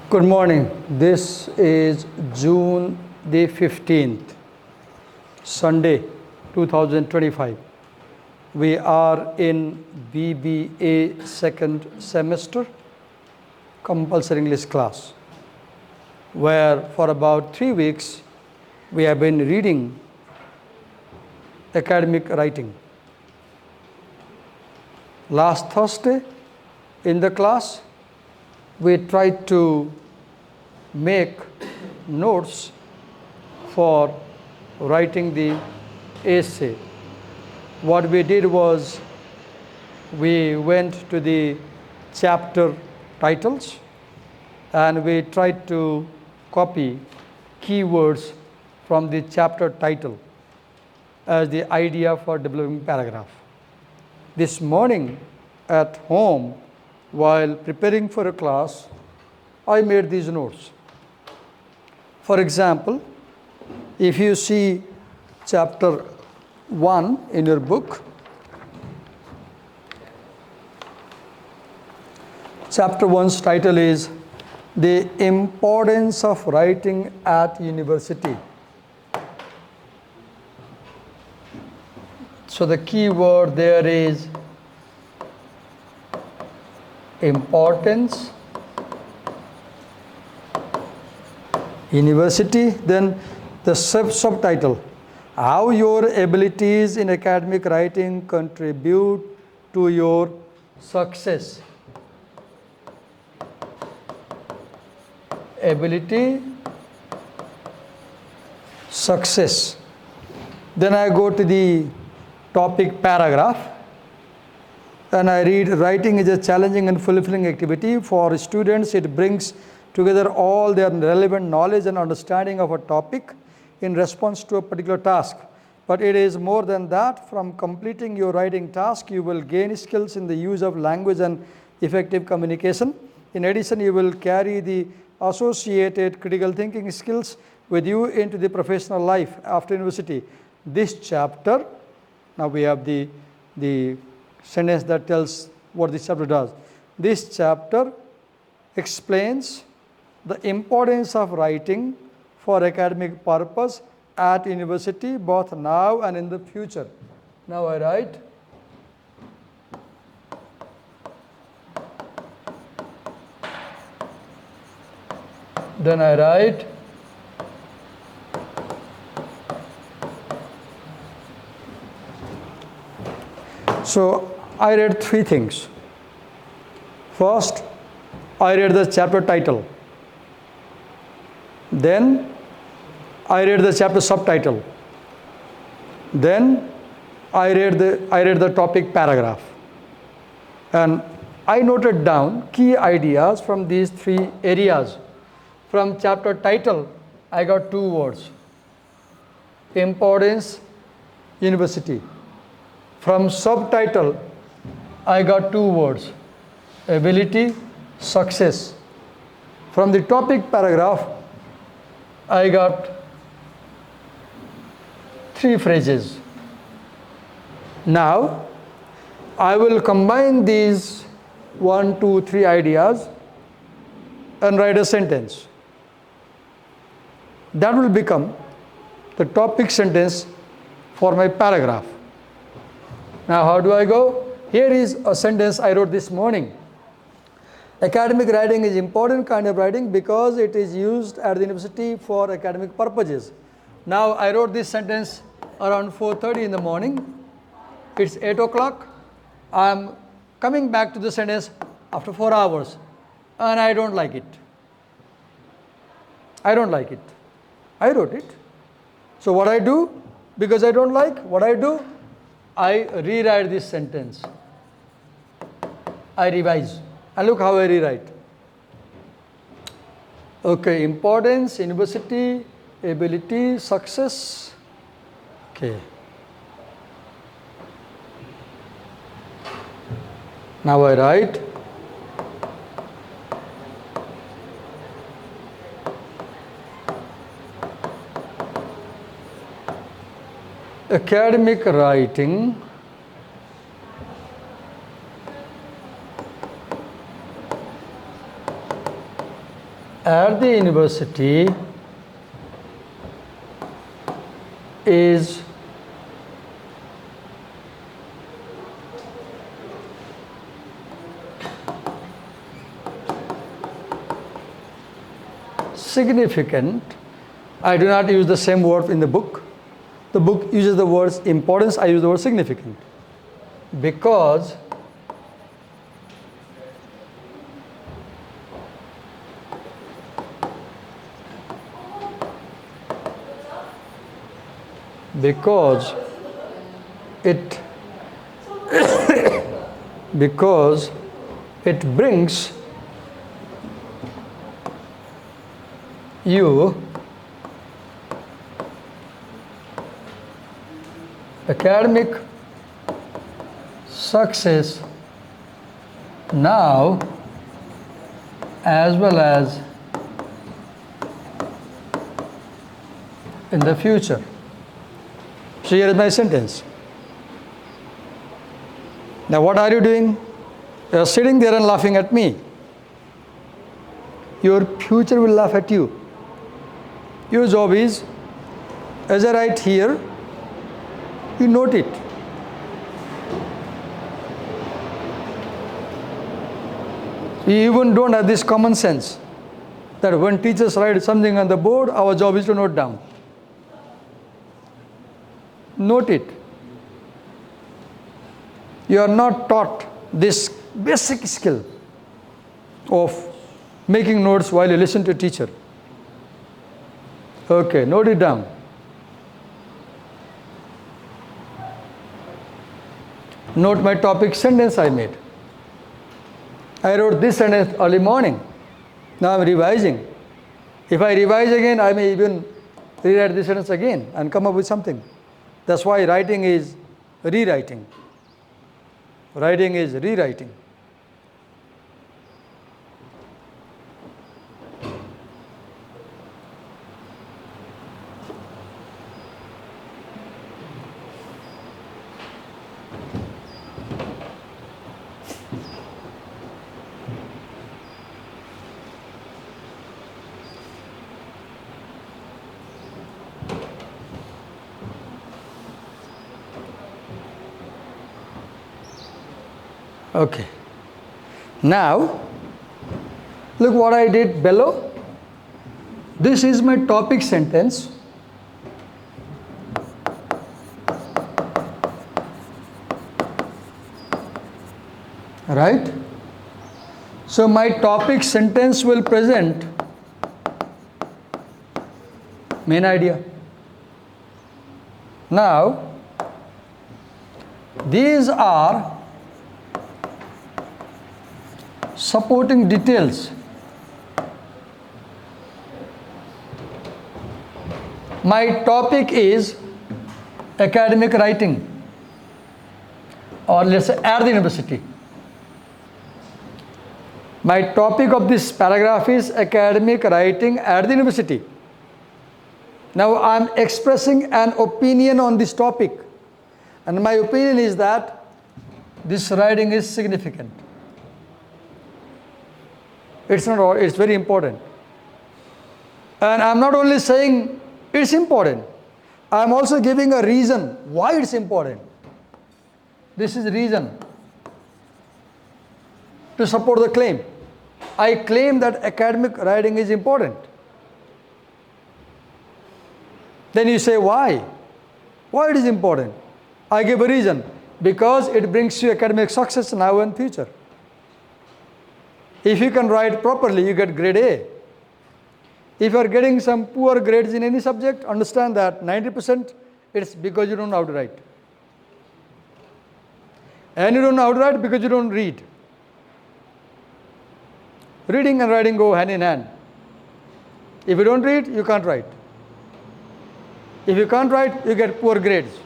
Good morning. This is June the 15th, Sunday, 2025. We are in BBA second semester, compulsory English class, where for about 3 weeks we have been reading academic writing. Last Thursday in the class, we tried to make notes for writing the essay. What we did was we went to the chapter titles and we tried to copy keywords from the chapter title as the idea for developing paragraph. This morning at home, while preparing for a class, I made these notes. For example, if you see chapter 1 in your book, chapter 1's title is The Importance of Writing at University. So the key word there is importance, university. Then the subtitle, how your abilities in academic writing contribute to your success. Ability, success. Then I go to the topic paragraph and I read, writing is a challenging and fulfilling activity for students. It brings together all their relevant knowledge and understanding of a topic in response to a particular task. But it is more than that. From completing your writing task, you will gain skills in the use of language and effective communication. In addition, you will carry the associated critical thinking skills with you into the professional life after university. This chapter, now we have the sentence that tells what this chapter does. This chapter explains the importance of writing for academic purpose at university, both now and in the future. Now I write, then I write, so I read 3 things. First, I read the chapter title. Then, I read the chapter subtitle. Then, I read the topic paragraph. And I noted down key ideas from these 3 areas. From chapter title, I got 2 words. Importance, university. From subtitle, I got 2 words. Ability, success. From the topic paragraph, I got 3 phrases. Now, I will combine these 1, 2, 3 ideas and write a sentence. That will become the topic sentence for my paragraph. Now, how do I go? Here is a sentence I wrote this morning. Academic writing is important kind of writing because it is used at the university for academic purposes. Now, I wrote this sentence around 4:30 in the morning. It's 8 o'clock. I'm coming back to the sentence after 4 hours and I don't like it. I don't like it. I wrote it. So what I do, because I don't like, what I do, I rewrite this sentence. I revise. And look how I rewrite. Okay, importance, university, ability, success. Okay. Now I write, academic writing at the university is significant. I do not use the same word in the book. The book uses the words importance, I use the word significant. Because it because it brings you academic success now as well as in the future. So here is my sentence. Now what are you doing? You are sitting there and laughing at me. Your future will laugh at you. Your job is, as I write here, you note it. You even don't have this common sense that when teachers write something on the board, our job is to note down. Note it. You are not taught this basic skill of making notes while you listen to a teacher. Okay, note it down. Note my topic sentence I made. I wrote this sentence early morning. Now I'm revising. If I revise again, I may even rewrite this sentence again and come up with something. That's why writing is rewriting. Writing is rewriting. Okay. Now, look what I did below. This is my topic sentence. Right? So my topic sentence will present main idea. Now, these are supporting details. My topic is academic writing, or let's say at the university. My topic of this paragraph is academic writing at the university. Now I am expressing an opinion on this topic, and my opinion is that this writing is significant. It's not all, it's very important. And I'm not only saying it's important, I'm also giving a reason why it's important. This is the reason to support the claim. I claim that academic writing is important. Then you say, why? Why it is important? I give a reason. Because it brings you academic success now and future. If you can write properly, you get grade A. If you are getting some poor grades in any subject, understand that 90% it's because you don't know how to write. And you don't know how to write because you don't read. Reading and writing go hand in hand. If you don't read, you can't write. If you can't write, you get poor grades.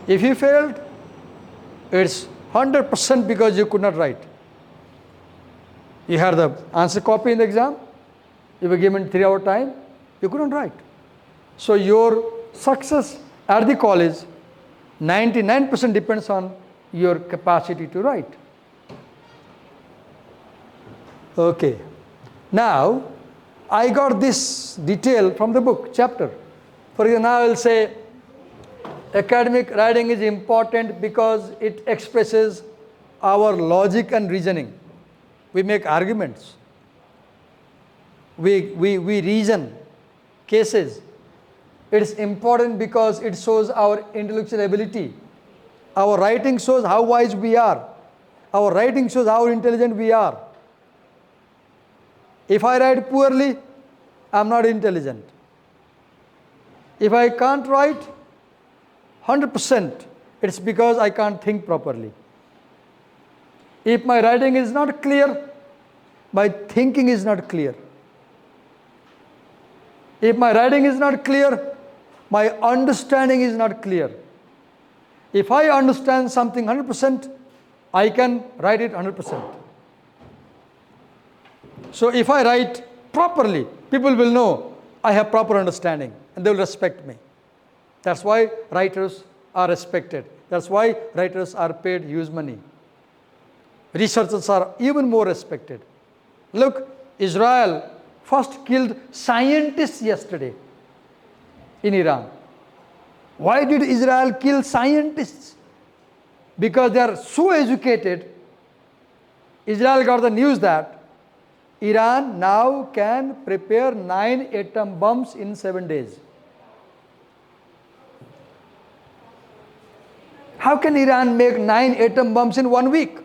If you failed, it's 100% because you could not write. You had the answer copy in the exam, you were given 3-hour time, you couldn't write. So your success at the college, 99% depends on your capacity to write. Okay. Now, I got this detail from the book, chapter. For example, now I will say, academic writing is important because it expresses our logic and reasoning. We make arguments. We reason cases. It is important because it shows our intellectual ability. Our writing shows how wise we are. Our writing shows how intelligent we are. If I write poorly, I am not intelligent. If I can't write 100%, it's because I can't think properly. If my writing is not clear, my thinking is not clear. If my writing is not clear, my understanding is not clear. If I understand something 100%, I can write it 100%. So if I write properly, people will know I have proper understanding and they will respect me. That's why writers are respected. That's why writers are paid huge money. Researchers are even more respected. Look, Israel first killed scientists yesterday in Iran. Why did Israel kill scientists? Because they are so educated. Israel got the news that Iran now can prepare 9 atom bombs in 7 days. How can Iran make 9 atom bombs in 1 week?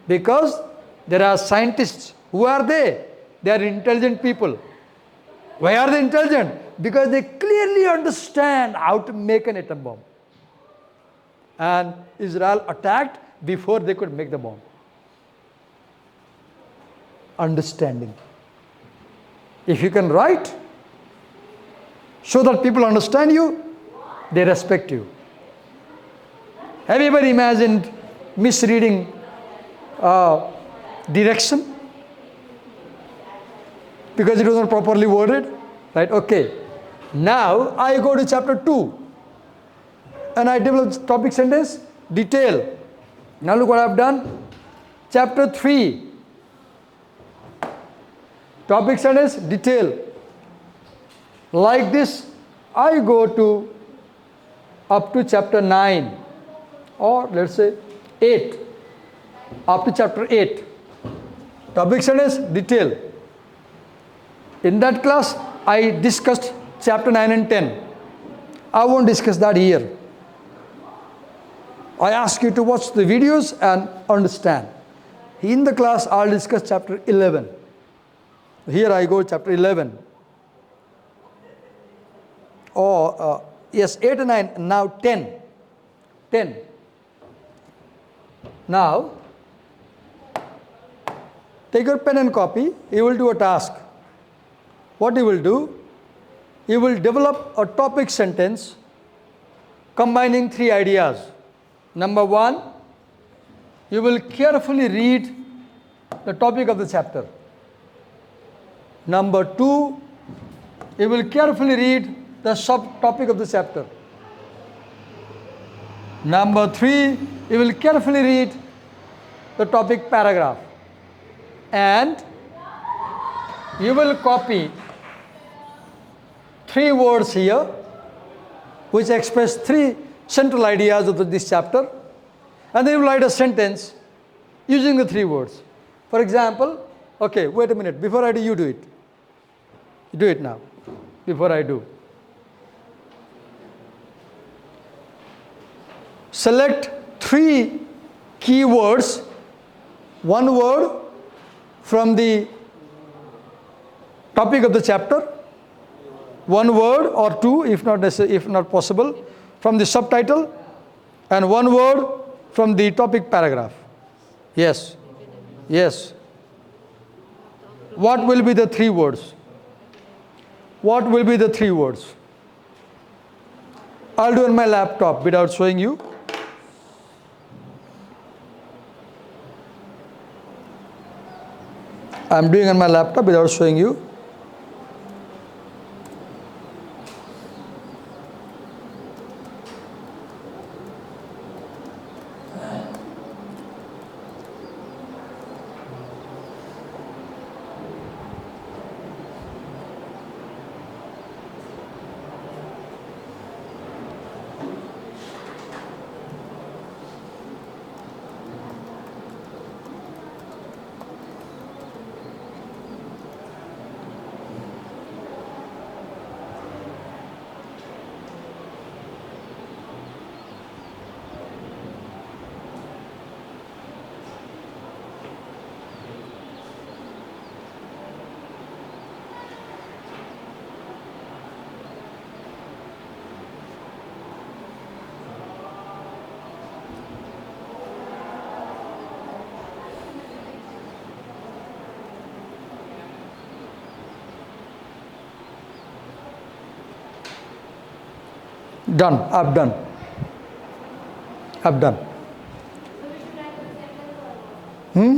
Because there are scientists. Who are they? They are intelligent people. Why are they intelligent? Because they clearly understand how to make an atom bomb. And Israel attacked before they could make the bomb. Understanding. If you can write so that people understand you, they respect you. Have you ever imagined misreading direction? Because it was not properly worded? Right? Okay. Now I go to chapter 2 and I develop topic sentence detail. Now look what I've done. Chapter 3. Topic sentence detail. Like this, I go to up to chapter 9 or let's say 8. Up to chapter 8. Topic sentence detail. In that class, I discussed chapter 9 and 10. I won't discuss that here. I ask you to watch the videos and understand. In the class, I'll discuss chapter 11. Here I go chapter 11. Or, yes, 8 and 9, now 10. 10. Now, take your pen and copy. You will do a task. What you will do? You will develop a topic sentence combining 3 ideas. Number 1, you will carefully read the topic of the chapter. Number 2, you will carefully read the subtopic of the chapter. Number 3, you will carefully read the topic paragraph. And you will copy 3 words here which express 3 central ideas of this chapter, and then you will write a sentence using the 3 words. For example, okay, wait a minute, before I do, you do it. You do it now, before I do. Select 3 keywords, 1 word from the topic of the chapter, 1 word or 2 if not possible from the subtitle, and 1 word from the topic paragraph. Yes. Yes. What will be the 3 words? What will be the 3 words? I'll do on my laptop without showing you. I'm doing on my laptop without showing you. Done. I've done. I've done. So we should write a sentence or Hmm?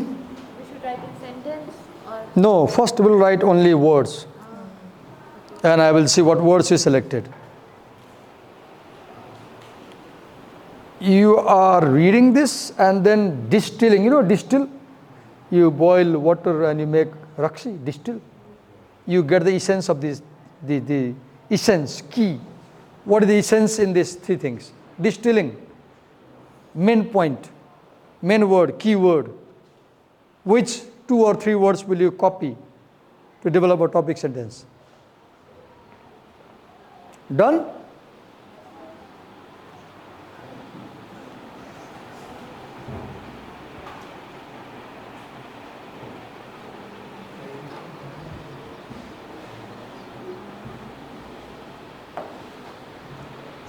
we should write a sentence or No, first we'll write only words. And I will see what words you selected. You are reading this and then distilling. You know, distill? You boil water and you make rakshi, distill. You get the essence of this, the essence, key. What is the essence in these three things? Distilling, main point, main word, key word. Which 2 or 3 words will you copy to develop a topic sentence? Done?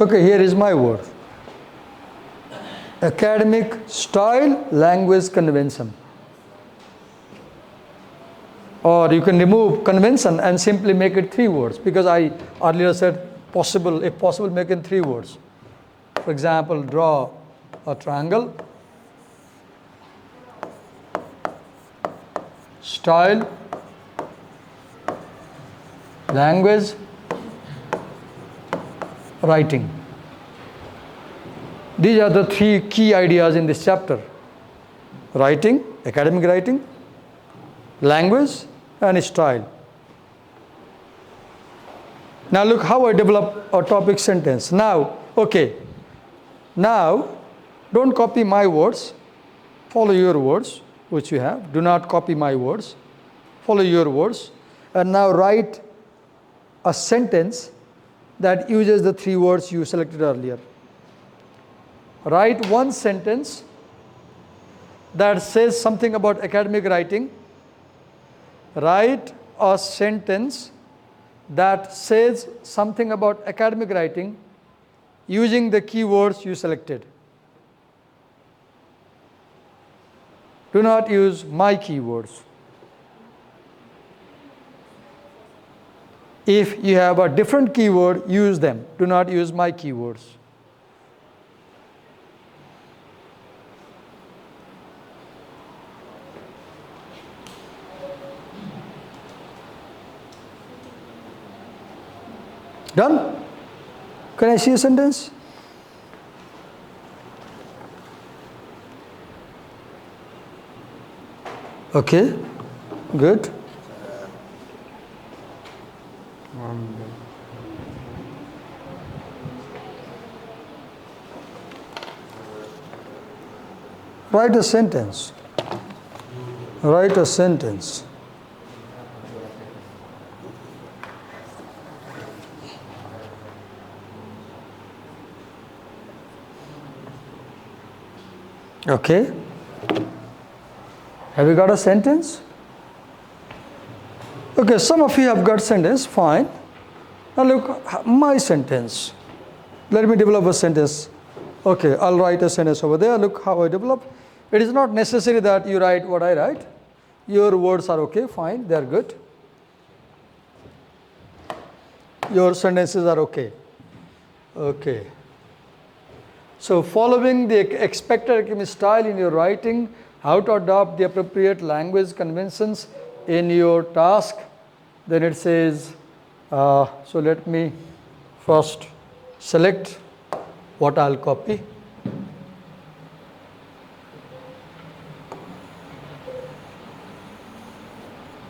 Okay, here is my word. Academic style, language convention. Or you can remove convention and simply make it 3 words, because I earlier said possible, if possible, make it 3 words. For example, draw a triangle, style, language, writing. These are the 3 key ideas in this chapter. Writing, academic writing, language, and style. Now look how I develop a topic sentence. Now, okay. Now, don't copy my words. Follow your words, which you have. Do not copy my words. Follow your words. And now write a sentence that uses the 3 words you selected earlier. Write one sentence that says something about academic writing. Write a sentence that says something about academic writing using the keywords you selected. Do not use my keywords. If you have a different keyword, use them. Do not use my keywords. Done? Can I see a sentence? Okay, good. Write a sentence. Write a sentence. Okay. Have you got a sentence? Okay, some of you have got sentence, fine. Now look, my sentence. Let me develop a sentence. Okay, I'll write a sentence over there. Look how I develop. It is not necessary that you write what I write. Your words are okay, fine, they are good. Your sentences are okay. Okay. So following the expected academic style in your writing, how to adopt the appropriate language conventions in your task. Then it says, so let me first select what I'll copy.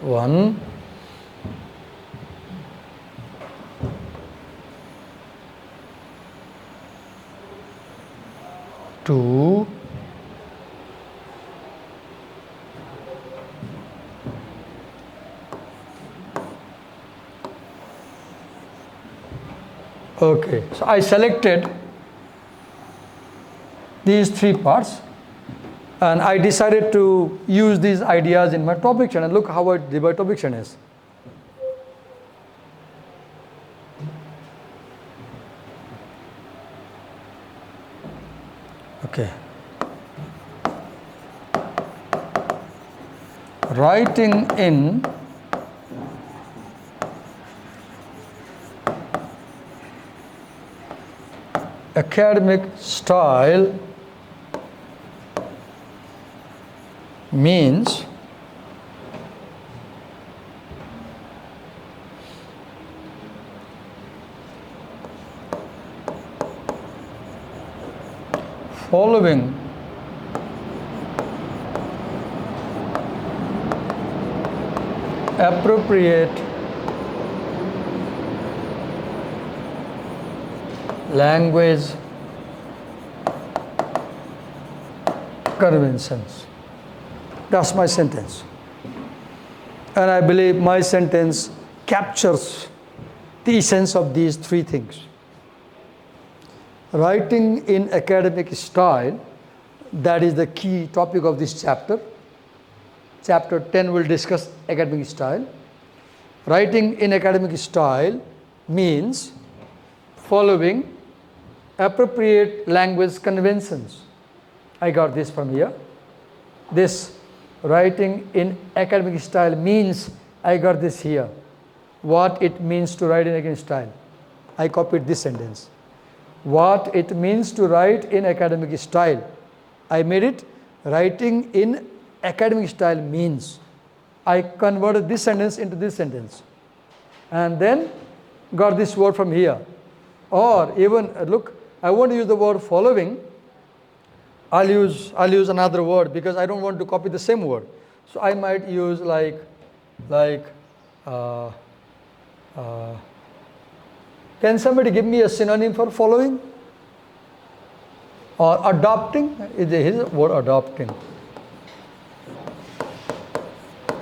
One. Two. Okay, so I selected these 3 parts and I decided to use these ideas in my topic channel. Look how I did my topic channel is. Okay. Writing in academic style means following appropriate language conventions. That's my sentence. And I believe my sentence captures the essence of these three things. Writing in academic style, that is the key topic of this chapter. Chapter 10 will discuss academic style. Writing in academic style means following appropriate language conventions. I got this from here. This writing in academic style means, I got this here. What it means to write in academic style. I copied this sentence. What it means to write in academic style. I made it writing in academic style means. I converted this sentence into this sentence. And then got this word from here. Or even, look, I won't use the word following. I'll use another word because I don't want to copy the same word. So I might use can somebody give me a synonym for following? Or adopting? Is the word adopting?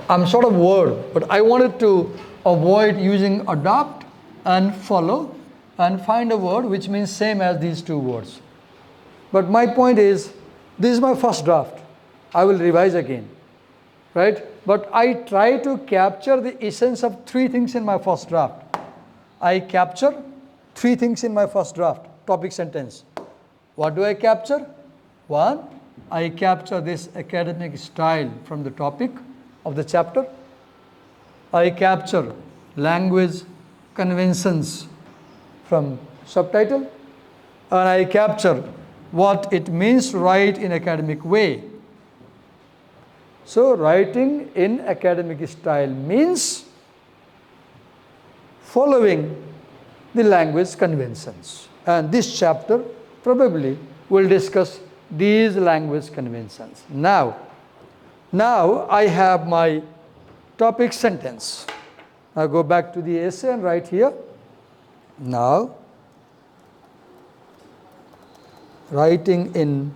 I'm sort of word, but I wanted to avoid using adopt and follow and find a word which means same as these two words. But my point is, this is my first draft. I will revise again, right? But I try to capture the essence of three things in my first draft. I capture three things in my first draft, topic sentence. What do I capture? One, I capture this academic style from the topic of the chapter. I capture language conventions from subtitle. And I capture what it means to write in academic way. So writing in academic style means following the language conventions. And this chapter probably will discuss these language conventions. Now I have my topic sentence. Now go back to the essay and write here. Now, writing in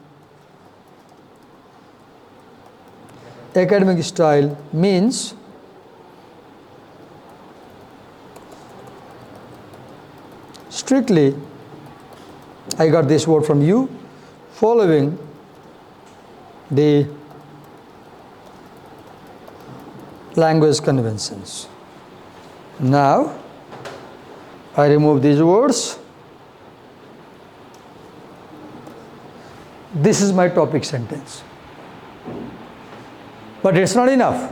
academic style means strictly, I got this word from you, following the language conventions. Now, I remove these words. This is my topic sentence. But it's not enough.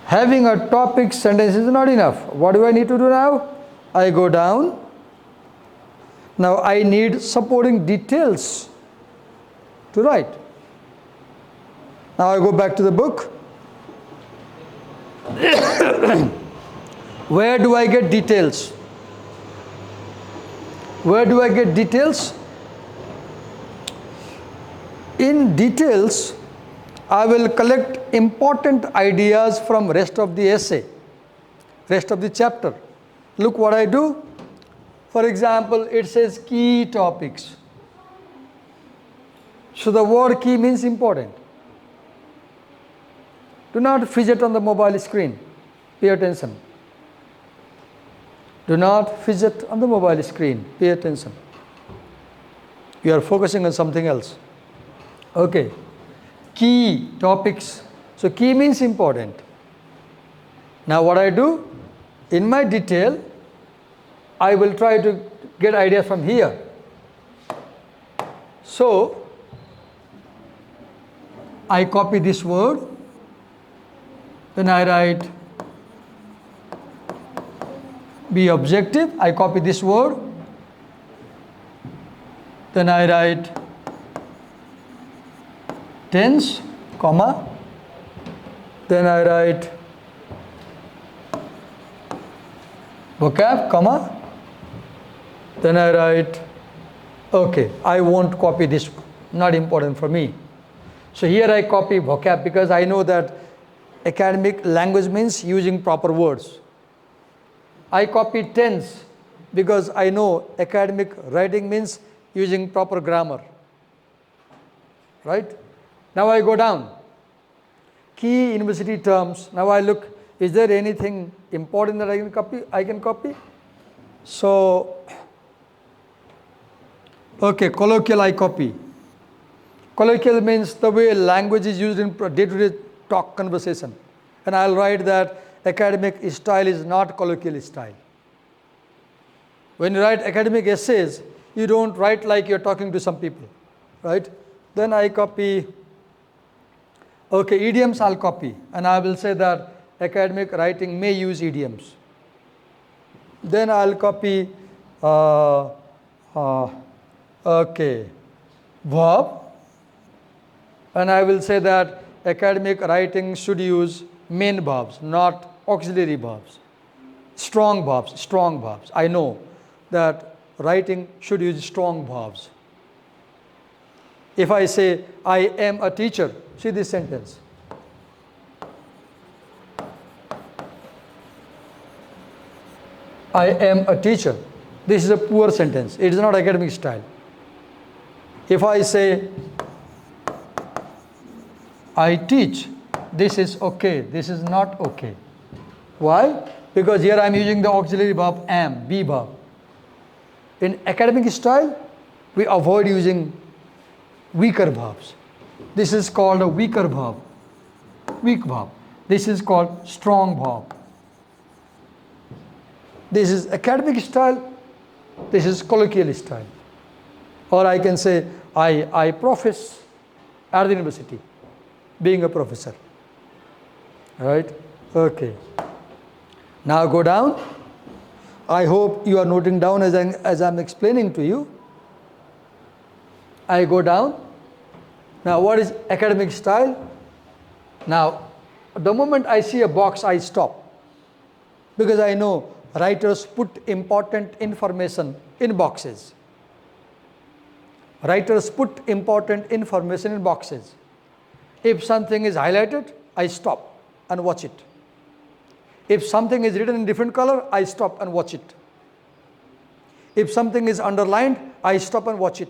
Having a topic sentence is not enough. What do I need to do now? I go down. Now I need supporting details to write. Now I go back to the book. Where do I get details? Where do I get details? In details, I will collect important ideas from rest of the essay, rest of the chapter. Look what I do. For example, it says key topics. So the word key means important. Do not fidget on the mobile screen. Pay attention. Do not fidget on the mobile screen. Pay attention. You are focusing on something else. Okay. Key topics. So key means important. Now what I do? In my detail, I will try to get ideas from here. So I copy this word. Then I write be objective. I copy this word. Then I write tense, comma. Then I write vocab, comma. Then I write, okay, I won't copy this, not important for me. So here I copy vocab because I know that academic language means using proper words. I copy tense because I know academic writing means using proper grammar. Right? Now I go down. Key university terms. Now I look, is there anything important that I can copy? So, okay, colloquial I copy. Colloquial means the way language is used in day-to-day talk conversation. And I'll write that academic style is not colloquial style. When you write academic essays, you don't write like you're talking to some people, right? Then I copy, okay, idioms I'll copy. And I will say that academic writing may use idioms. Then I'll copy, okay, verb. And I will say that academic writing should use main verbs, not auxiliary verbs. Strong verbs, strong verbs. I know that writing should use strong verbs. If I say, I am a teacher, see this sentence. I am a teacher. This is a poor sentence. It is not academic style. If I say, I teach, this is okay. This is not okay. Why? Because here I am using the auxiliary verb am, be verb. In academic style, we avoid using weaker verbs. This is called a weaker verb, weak verb. This is called strong verb. This is academic style, this is colloquial style. Or I can say, I profess at the university, being a professor. Right? Okay. Now go down. I hope you are noting down as I'm explaining to you. I go down. Now what is academic style? Now, the moment I see a box, I stop. Because I know writers put important information in boxes. Writers put important information in boxes. If something is highlighted, I stop and watch it. If something is written in different color, I stop and watch it. If something is underlined, I stop and watch it.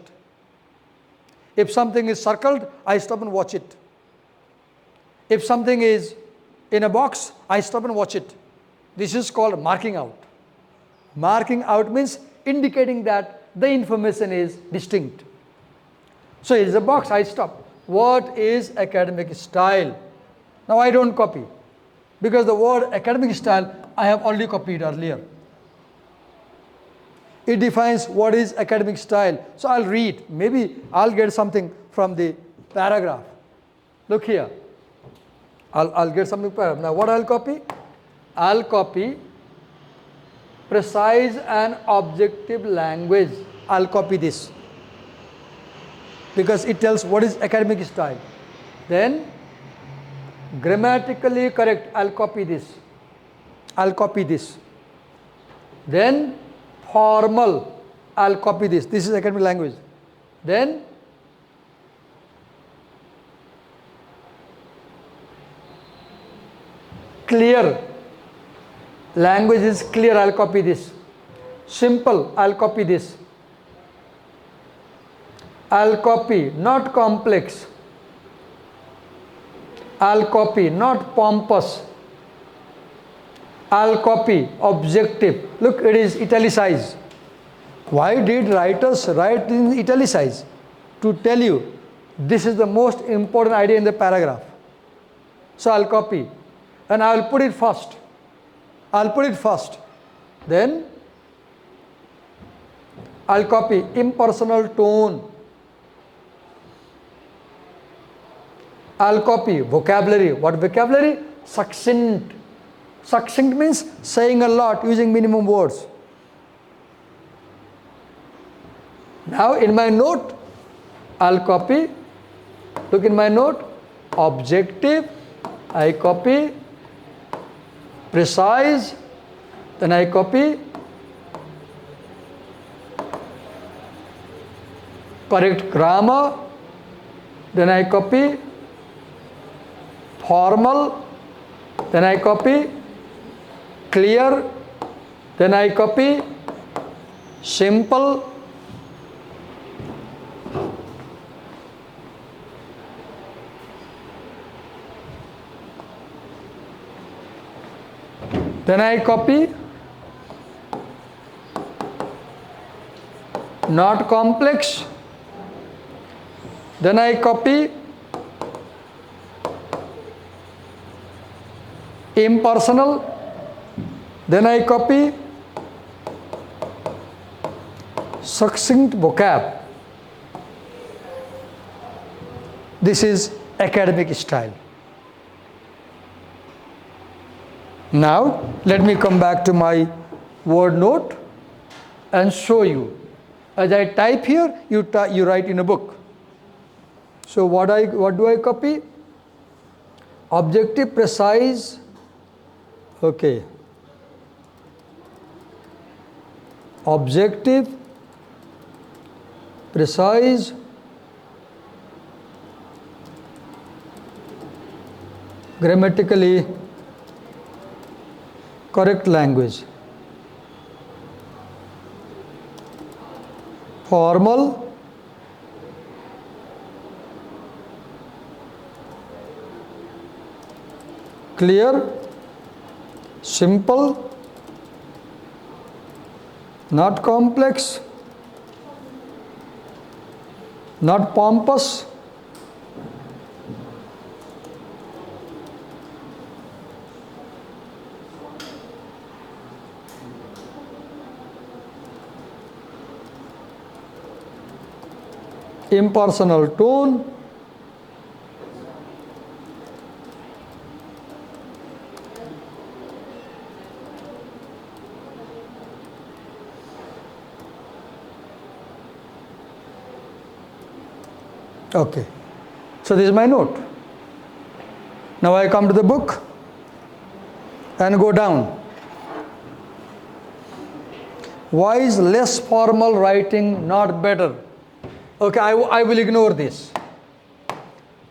If something is circled, I stop and watch it. If something is in a box, I stop and watch it. This is called marking out. Marking out means indicating that the information is distinct. So it is a box, I stop. What is academic style? Now I don't copy, because the word academic style I have already copied earlier. It defines what is academic style. So I'll read. Maybe I'll get something from the paragraph. Look here. I'll get something from the paragraph. Now what I'll copy? I'll copy precise and objective language. I'll copy this, because it tells what is academic style. Then grammatically correct, I'll copy this. I'll copy this. Then formal, I'll copy this. This is academic language. Then clear, language is clear, I'll copy this. Simple, I'll copy this. I'll copy not complex. I'll copy not pompous. I'll copy objective. Look, it is italicized. Why did writers write in italicized? To tell you this is the most important idea in the paragraph. So I'll copy and I'll put it first. I'll put it first. Then I'll copy impersonal tone. I'll copy vocabulary. What vocabulary? Succinct. Succinct means saying a lot using minimum words. Now in my note, I'll copy. Look in my note, objective, I copy, precise, then I copy, correct grammar, then I copy, formal, then I copy, clear, then I copy, simple, then I copy, not complex, then I copy, impersonal, then I copy, succinct vocab. This is academic style. Now, let me come back to my word note and show you. As I type here, you write in a book. So what do I copy? Objective, precise, okay. Objective, precise, grammatically correct language, formal, clear, simple, not complex, not pompous, impersonal tone, okay. So this is my note. Now I come to the book and go down. Why is less formal writing not better? Okay, I will ignore this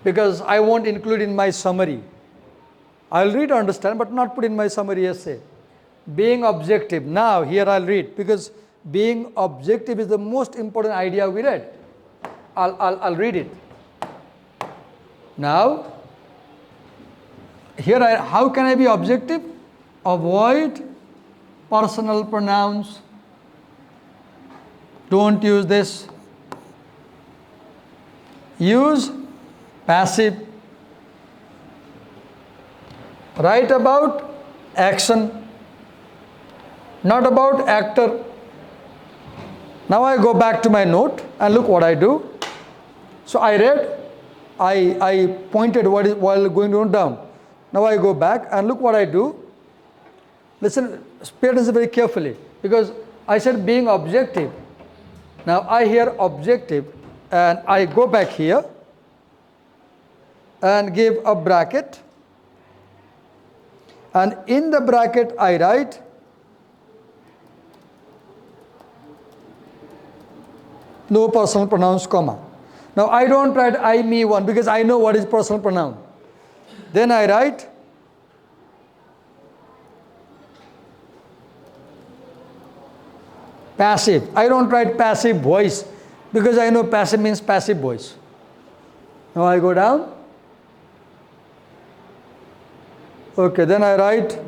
because I won't include in my summary. I'll read, understand, but not put in my summary essay. Being objective. Now here I'll read because being objective is the most important idea we read. I'll read it. Now, here how can I be objective? Avoid personal pronouns. Don't use this. Use passive. Write about action, not about actor. Now I go back to my note and look what I do. So I read, I pointed while going down. Now I go back and look what I do. Listen, pay attention very carefully because I said being objective. Now I hear objective and I go back here and give a bracket, and in the bracket I write no personal pronouns, comma. Now I don't write I, me, one because I know what is personal pronoun. Then I write passive. I don't write passive voice because I know passive means passive voice. Now I go down. Okay, then I write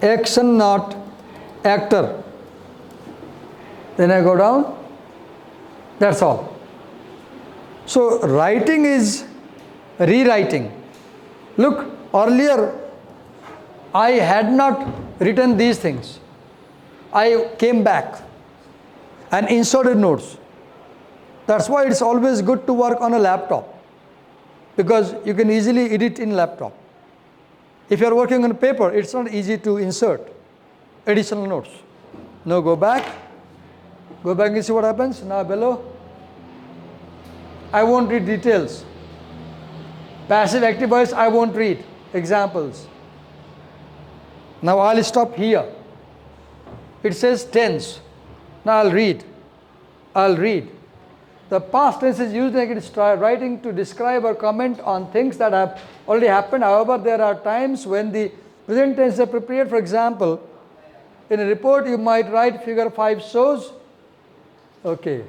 action, not actor. Then I go down. That's all. So writing is rewriting. Look, earlier I had not written these things. I came back and inserted notes. That's why it's always good to work on a laptop because you can easily edit in laptop. If you are working on paper, it's not easy to insert additional notes. No, go back. Go back and see what happens. Now below. I won't read details. Passive active voice, I won't read. Examples. Now I'll stop here. It says tense. Now I'll read. The past tense is used in writing to describe or comment on things that have already happened. However, there are times when the present tense is appropriate. For example, in a report you might write figure 5 shows. Okay.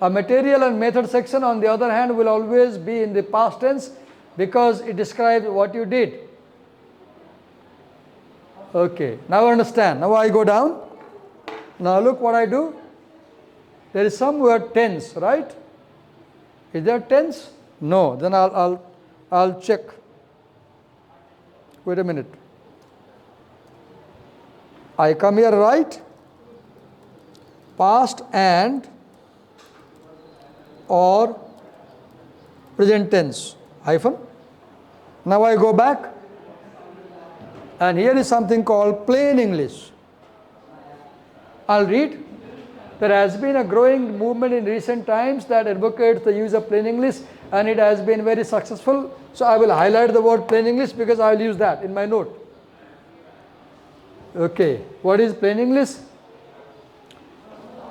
A material and method section, on the other hand, will always be in the past tense because it describes what you did. Okay, now understand. Now I go down. Now look what I do. There is some word tense, right? Is there tense? No. Then I'll check. Wait a minute. I come here, right? Past and or present tense hyphen. Now I go back, and here is something called plain English. I'll read. There has been a growing movement in recent times that advocates the use of plain English, and it has been very successful. So I will highlight the word plain English because I will use that in my note. Okay, what is plain English?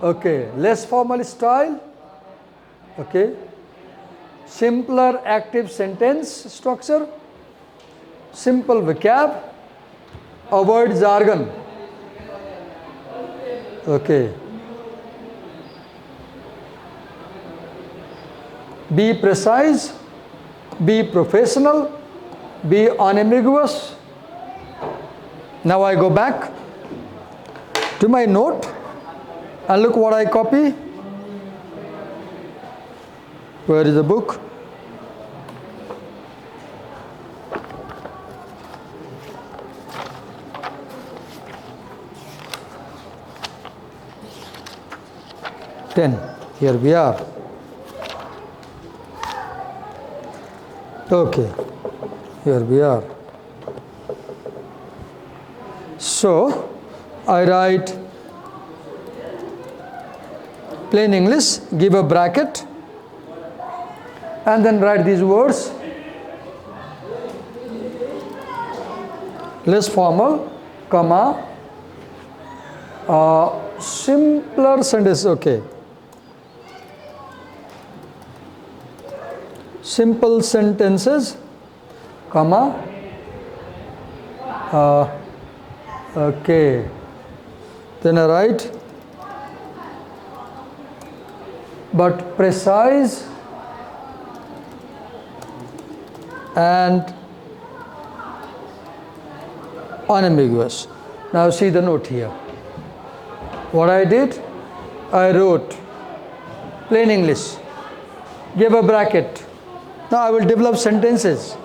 Okay, less formal style. Okay, simpler active sentence structure, simple vocab, avoid jargon. Okay, be precise, be professional, be unambiguous. Now I go back to my note and look what I copy. Where is the book? Here we are. Okay, here we are. So I write plain English, give a bracket, and then write these words. Less formal, comma, simpler sentence. Okay. Simple sentences, comma, okay. Then I write, but precise and unambiguous. Now see the note here. What I did, I wrote plain English, gave a bracket. Now I will develop sentences.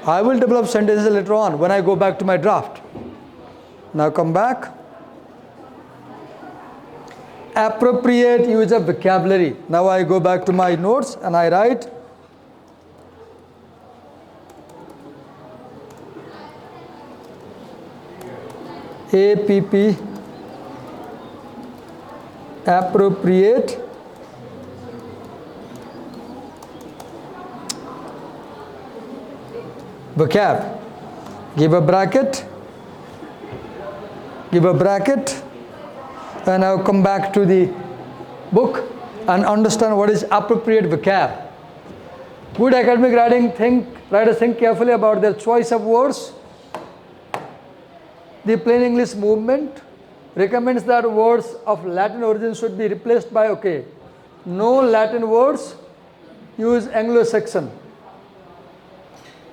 I will develop sentences later on when I go back to my draft. Now come back. Appropriate use of vocabulary. Now I go back to my notes and I write APP, appropriate vocab. Give a bracket, and I'll come back to the book and understand what is appropriate vocab. Good academic writers think carefully about their choice of words. The plain English movement recommends that words of Latin origin should be replaced by, okay, no Latin words, use Anglo-Saxon.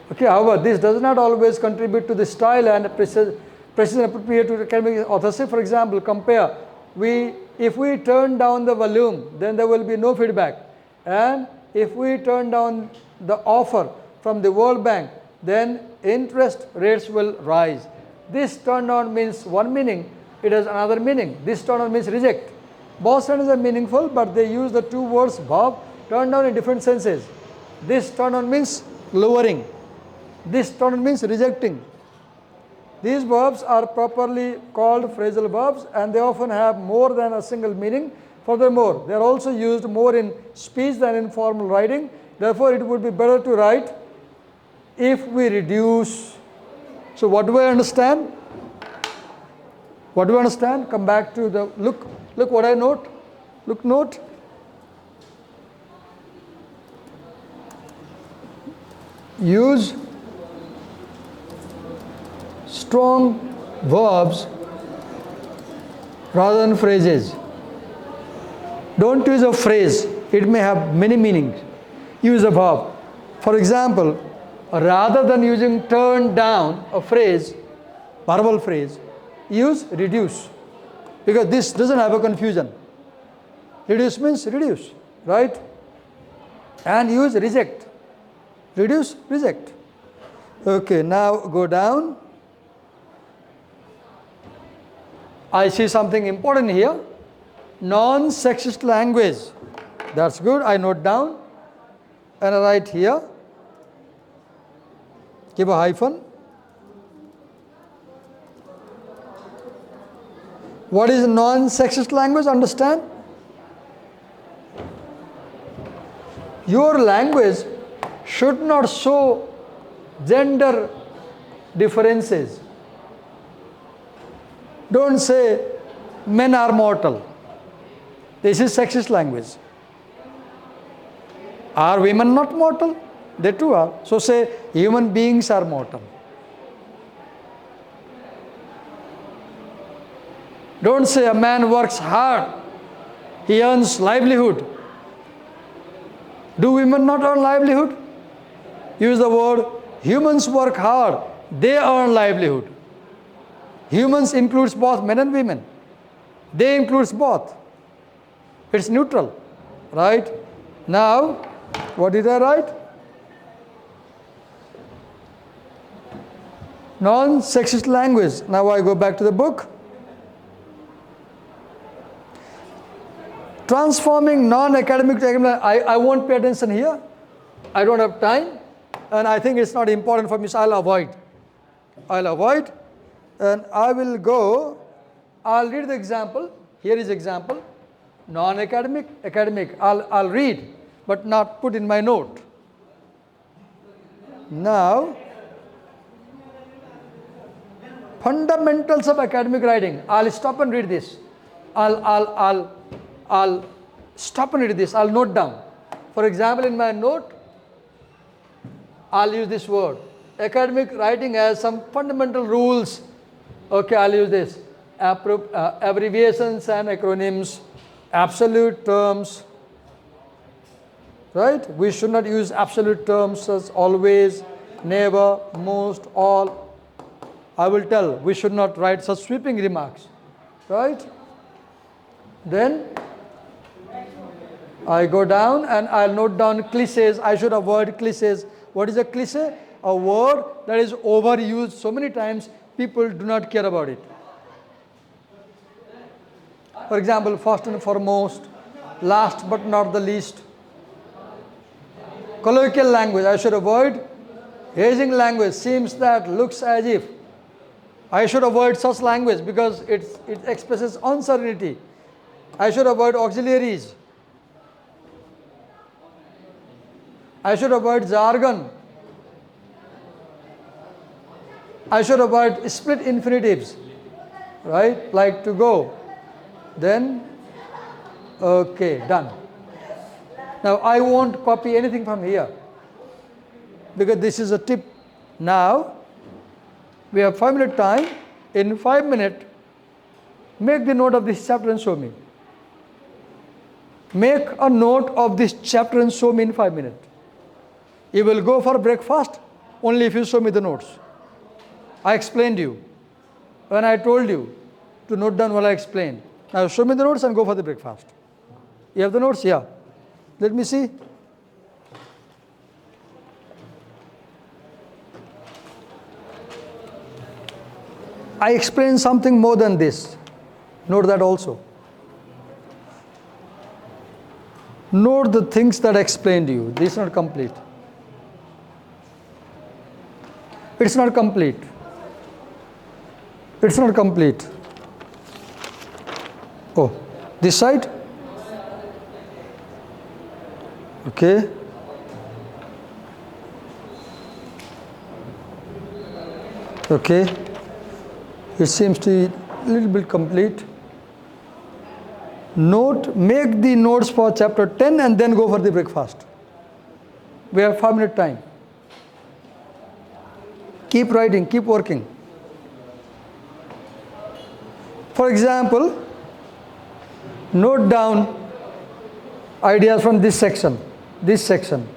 Okay, however, this does not always contribute to the style and precision appropriate to academic authorship. For example, compare, if we turn down the volume, then there will be no feedback. And if we turn down the offer from the World Bank, then interest rates will rise. This turn down means one meaning, it has another meaning. This turn down means reject. Both sentences are meaningful, but they use the two words verb, turn down in different senses. This turn down means lowering. This turn down means rejecting. These verbs are properly called phrasal verbs and they often have more than a single meaning. Furthermore, they are also used more in speech than in formal writing. Therefore, it would be better to write if we reduce. So what do I understand? What do you understand? Come back to the, look what I note. Look, note. Use strong verbs rather than phrases. Don't use a phrase. It may have many meanings. Use a verb. For example, rather than using turn down, a phrase, verbal phrase, use reduce. Because this doesn't have a confusion. Reduce means reduce, right? And use reject. Reduce, reject. Okay, now go down. I see something important here. Non-sexist language. That's good. I note down and I write here. Give a hyphen. What is non-sexist language? Understand? Your language should not show gender differences. Don't say men are mortal. This is sexist language. Are women not mortal? They too are. So say human beings are mortal. Don't say a man works hard, he earns livelihood. Do women not earn livelihood? Use the word humans work hard, they earn livelihood. Humans includes both men and women. They includes both. It's neutral, right? Now, what did I write? Non-sexist language. Now I go back to the book. Transforming non-academic to academic. I won't pay attention here. I don't have time. And I think it's not important for me, so I'll avoid. And I will go, I'll read the example. Here is example. Non-academic, academic. I'll read, but not put in my note. Now, fundamentals of academic writing. I'll stop and read this. I'll stop and read this. I'll note down. For example, in my note, I'll use this word. Academic writing has some fundamental rules. Okay, I'll use this. Abbreviations and acronyms, absolute terms. Right? We should not use absolute terms as always, never, most, all. I will tell, we should not write such sweeping remarks. Right? Then I go down and I'll note down cliches. I should avoid cliches. What is a cliche? A word that is overused so many times, people do not care about it. For example, first and foremost, last but not the least. Colloquial language, I should avoid. Hazing language, seems that, looks as if. I should avoid such language because it expresses uncertainty. I should avoid auxiliaries. I should avoid jargon. I should avoid split infinitives, right? Like to go. Then, okay, done. Now, I won't copy anything from here because this is a tip. Now, we have 5-minute time. In 5 minutes, make the note of this chapter and show me. Make a note of this chapter and show me in 5 minutes. You will go for breakfast only if you show me the notes. I explained you when I told you to note down what I explained. Now show me the notes and go for the breakfast. You have the notes? Yeah. Let me see. I explained something more than this. Note that also. Note the things that I explained to you. This is not complete. It's not complete. It's not complete. Oh, this side? Okay. Okay. It seems to be a little bit complete. Make the notes for chapter 10 and then go for the breakfast. We have 5 minute time. Keep writing, keep working. For example, note down ideas from this section, this section,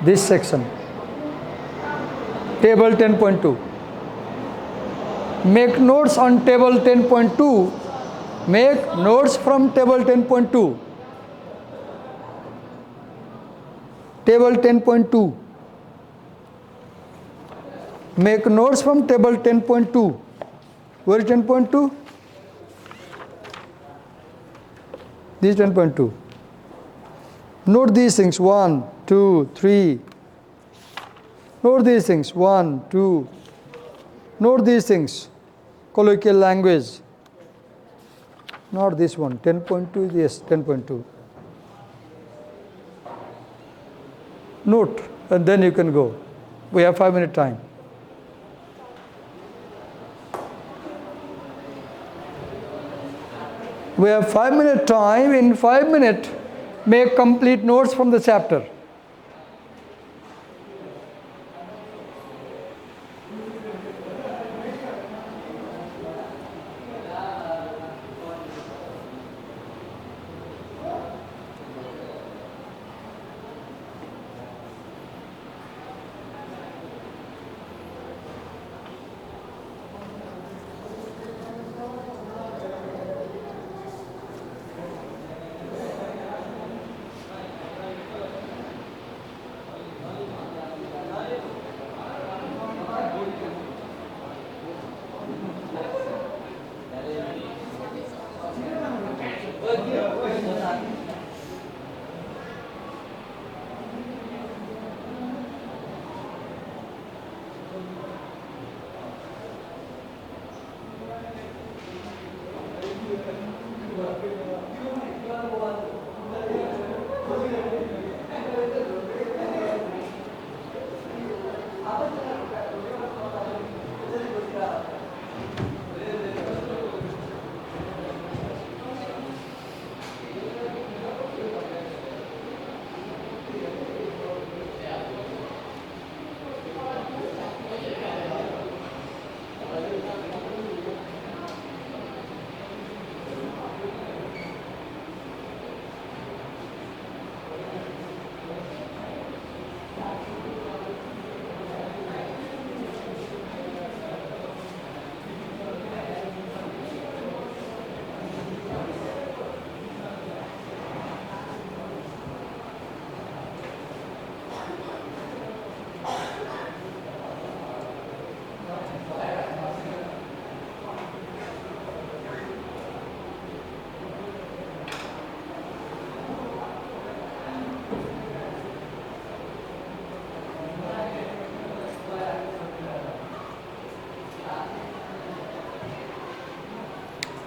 this section. Table 10.2. Make notes on table 10.2. Make notes from table 10.2. Table 10.2. Make notes from table 10.2. Where is 10.2? This is 10.2. Note these things. 1, 2, 3. Note these things. 1, 2. Note these things. Colloquial language. Not this one. 10.2. Yes, 10.2. Note, and then you can go. We have 5 minute time. We have 5 minute time. In 5 minutes, make complete notes from the chapter.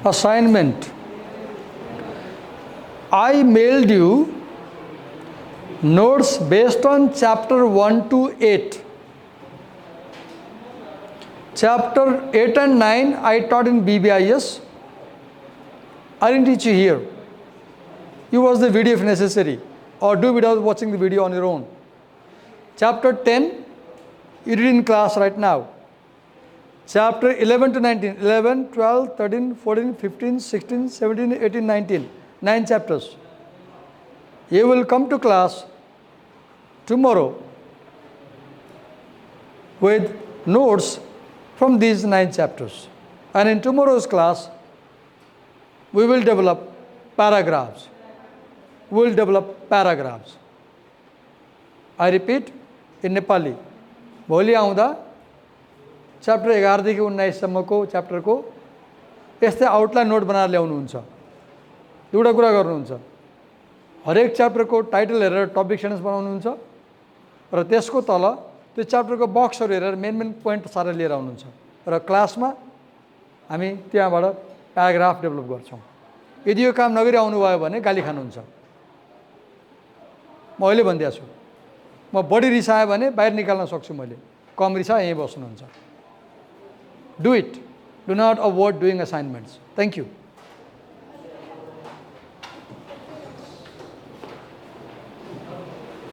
Assignment. I mailed you notes based on chapter 1 to 8. Chapter 8 and 9 I taught in BBIS. I didn't teach you here. You watch the video if necessary, or do without watching the video on your own. Chapter 10 you did in class right now. Chapter 11 to 19, 11, 12, 13, 14, 15, 16, 17, 18, 19, 9 chapters. You will come to class tomorrow with notes from these 9 chapters. And in tomorrow's class, we will develop paragraphs. We will develop paragraphs. I repeat, in Nepali. भोलि आउँदा chapter 11 देखि 19 सम्मको च्याप्टरको यस्तै outline note बनाएर ल्याउनुहुन्छ। एउटा कुरा गर्नुहुन्छ, हरेक च्याप्टरको टाइटल हेरेर टपिक सेन्टेन्स बनाउनुहुन्छ र त्यसको तल त्यो च्याप्टरको बक्सहरू हेरेर मेन मेन पोइन्ट सारा लिएर आउनुहुन्छ र क्लासमा हामी त्यहाँबाट प्याराग्राफ डेभलप गर्छौँ। यदि यो काम नगरी आउनुभयो भने गाली खानुहुन्छ। म अहिले भनिदिएको छु, म बढी रिसाएँ भने बाहिर निकाल्न सक्छु मैले, कम रिसाए यहीँ बस्नुहुन्छ। Do it, do not avoid doing assignments. Thank you.